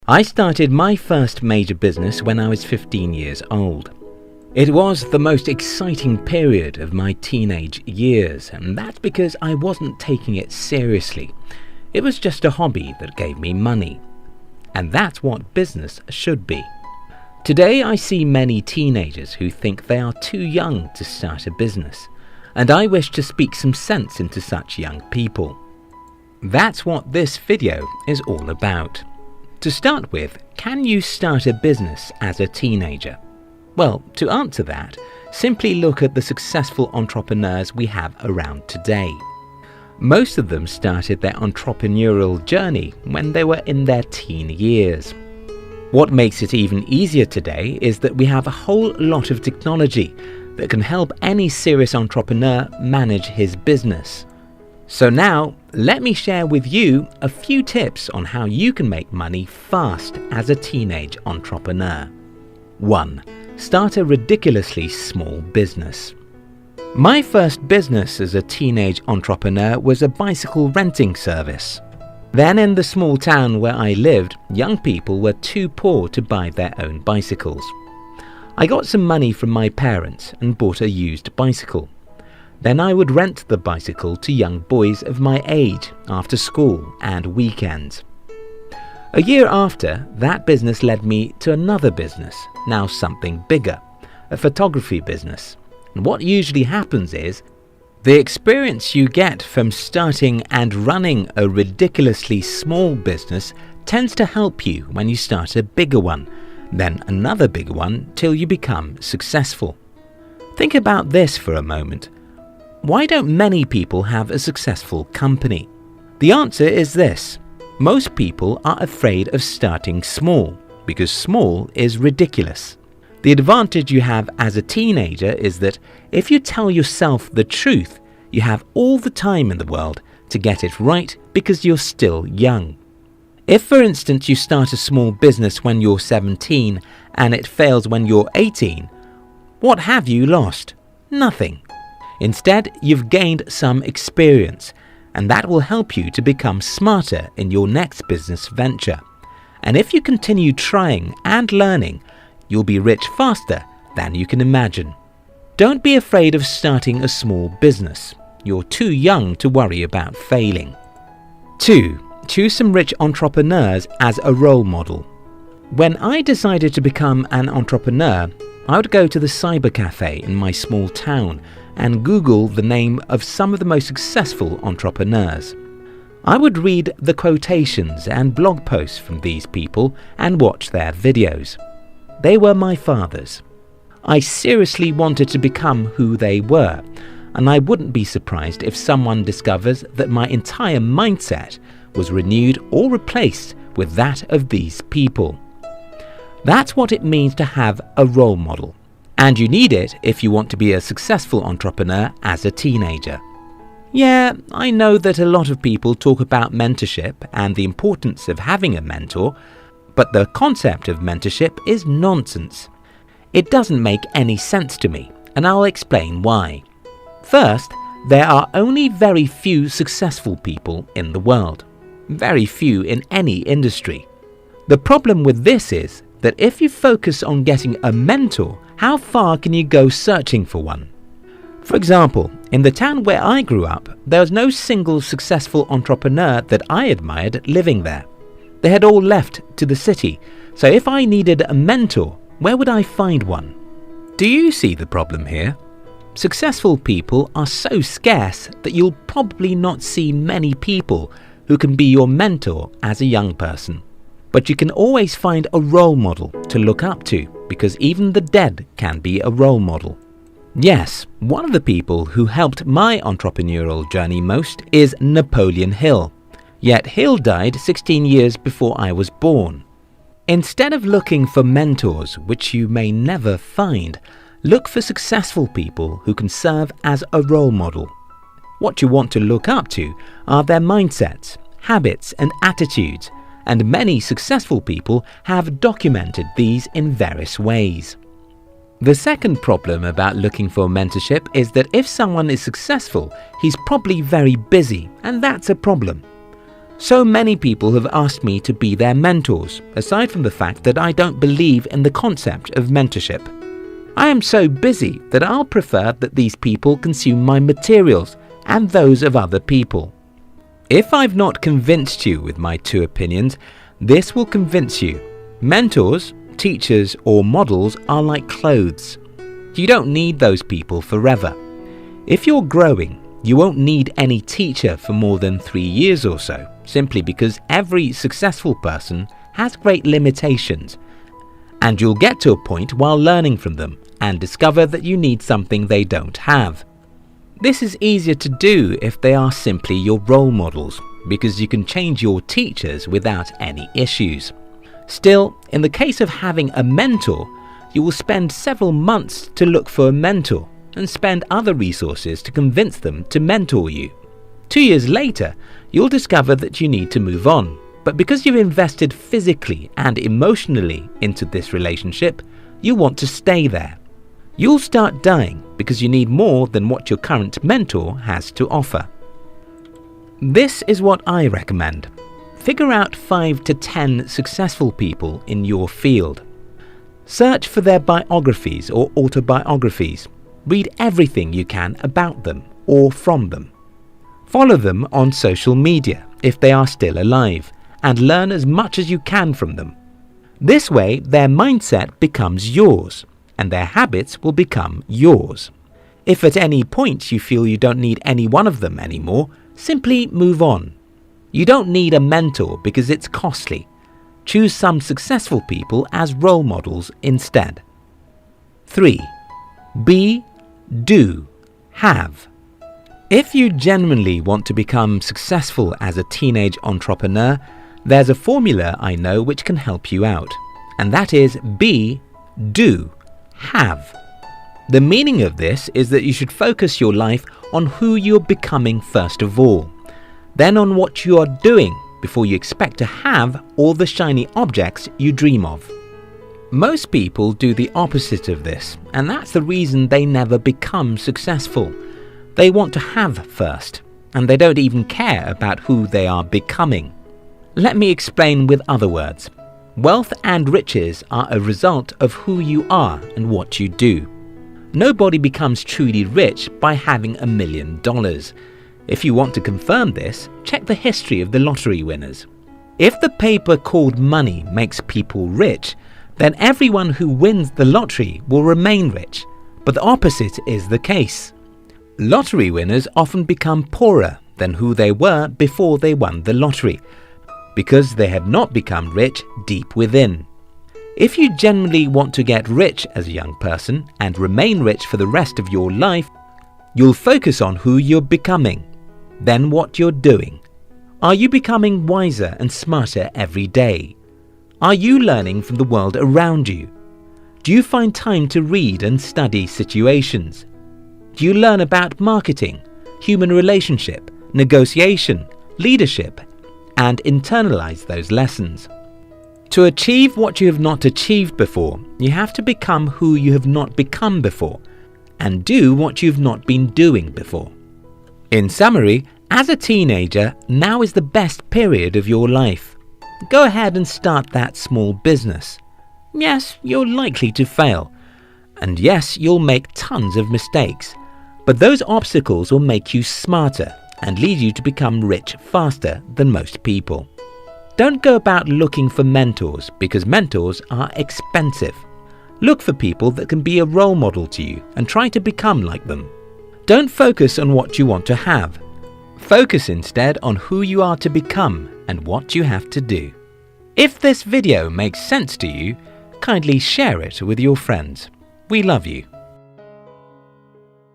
I started my first major business when I was 15 years old. It was the most exciting period of my teenage years, and that's because I wasn't taking it seriously. It was just a hobby that gave me money. And that's what business should be. Today I see many teenagers who think they are too young to start a business, and I wish to speak some sense into such young people. That's what this video is all about. To start with, can you start a business as a teenager? Well, to answer that, simply look at the successful entrepreneurs we have around today. Most of them started their entrepreneurial journey when they were in their teen years. What makes it even easier today is that we have a whole lot of technology that can help any serious entrepreneur manage his business. So now, let me share with you a few tips on how you can make money fast as a teenage entrepreneur. 1. Start a ridiculously small business. My first business as a teenage entrepreneur was a bicycle renting service. Then in the small town where I lived, young people were too poor to buy their own bicycles. I got some money from my parents and bought a used bicycle. Then I would rent the bicycle to young boys of my age after school and weekends. A year after, that business led me to another business, now something bigger, a photography business. And what usually happens is, the experience you get from starting and running a ridiculously small business tends to help you when you start a bigger one, then another bigger one till you become successful. Think about this for a moment. Why don't many people have a successful company? The answer is this. Most people are afraid of starting small because small is ridiculous. The advantage you have as a teenager is that if you tell yourself the truth, you have all the time in the world to get it right because you're still young. If, for instance, you start a small business when you're 17 and it fails when you're 18, what have you lost? Nothing. Instead, you've gained some experience, and that will help you to become smarter in your next business venture. And if you continue trying and learning, you'll be rich faster than you can imagine. Don't be afraid of starting a small business. You're too young to worry about failing. 2. Choose some rich entrepreneurs as a role model. When I decided to become an entrepreneur, I would go to the cyber cafe in my small town and Google the name of some of the most successful entrepreneurs. I would read the quotations and blog posts from these people and watch their videos. They were my fathers. I seriously wanted to become who they were, and I wouldn't be surprised if someone discovers that my entire mindset was renewed or replaced with that of these people. That's what it means to have a role model. And you need it if you want to be a successful entrepreneur as a teenager. Yeah, I know that a lot of people talk about mentorship and the importance of having a mentor, but the concept of mentorship is nonsense. It doesn't make any sense to me, and I'll explain why. First, there are only very few successful people in the world. Very few in any industry. The problem with this is that if you focus on getting a mentor, how far can you go searching for one? For example, in the town where I grew up, there was no single successful entrepreneur that I admired living there. They had all left to the city, so if I needed a mentor, where would I find one? Do you see the problem here? Successful people are so scarce that you'll probably not see many people who can be your mentor as a young person. But you can always find a role model to look up to, because even the dead can be a role model. Yes, one of the people who helped my entrepreneurial journey most is Napoleon Hill. Yet Hill died 16 years before I was born. Instead of looking for mentors, which you may never find, look for successful people who can serve as a role model. What you want to look up to are their mindsets, habits, and attitudes, and many successful people have documented these in various ways. The second problem about looking for mentorship is that if someone is successful, he's probably very busy, and that's a problem. So many people have asked me to be their mentors, aside from the fact that I don't believe in the concept of mentorship. I am so busy that I'll prefer that these people consume my materials and those of other people. If I've not convinced you with my two opinions, this will convince you. Mentors, teachers, or models are like clothes. You don't need those people forever. If you're growing, you won't need any teacher for more than 3 years or so, simply because every successful person has great limitations, and you'll get to a point while learning from them and discover that you need something they don't have. This is easier to do if they are simply your role models, because you can change your teachers without any issues. Still, in the case of having a mentor, you will spend several months to look for a mentor and spend other resources to convince them to mentor you. 2 years later, you'll discover that you need to move on, but because you've invested physically and emotionally into this relationship, you want to stay there. You'll start dying because you need more than what your current mentor has to offer. This is what I recommend. Figure out 5 to 10 successful people in your field. Search for their biographies or autobiographies. Read everything you can about them or from them. Follow them on social media if they are still alive, and learn as much as you can from them. This way, their mindset becomes yours, and their habits will become yours. If at any point you feel you don't need any one of them anymore, simply move on. You don't need a mentor because it's costly. Choose some successful people as role models instead. 3. Be, do, have. If you genuinely want to become successful as a teenage entrepreneur, there's a formula I know which can help you out, and that is be, do, have. The meaning of this is that you should focus your life on who you're becoming first of all, then on what you are doing before you expect to have all the shiny objects you dream of. Most people do the opposite of this, and that's the reason they never become successful. They want to have first, and they don't even care about who they are becoming. Let me explain with other words. Wealth and riches are a result of who you are and what you do. Nobody becomes truly rich by having $1 million. If you want to confirm this, check the history of the lottery winners. If the paper called money makes people rich, then everyone who wins the lottery will remain rich, but the opposite is the case. Lottery winners often become poorer than who they were before they won the lottery, because they have not become rich deep within. If you genuinely want to get rich as a young person and remain rich for the rest of your life, you'll focus on who you're becoming, then what you're doing. Are you becoming wiser and smarter every day? Are you learning from the world around you? Do you find time to read and study situations? Do you learn about marketing, human relationship, negotiation, leadership, and internalize those lessons? To achieve what you have not achieved before, you have to become who you have not become before, and do what you've not been doing before. In summary, as a teenager, now is the best period of your life. Go ahead and start that small business. Yes, you're likely to fail. And yes, you'll make tons of mistakes. But those obstacles will make you smarter and lead you to become rich faster than most people. Don't go about looking for mentors because mentors are expensive. Look for people that can be a role model to you and try to become like them. Don't focus on what you want to have. Focus instead on who you are to become and what you have to do. If this video makes sense to you, kindly share it with your friends. We love you.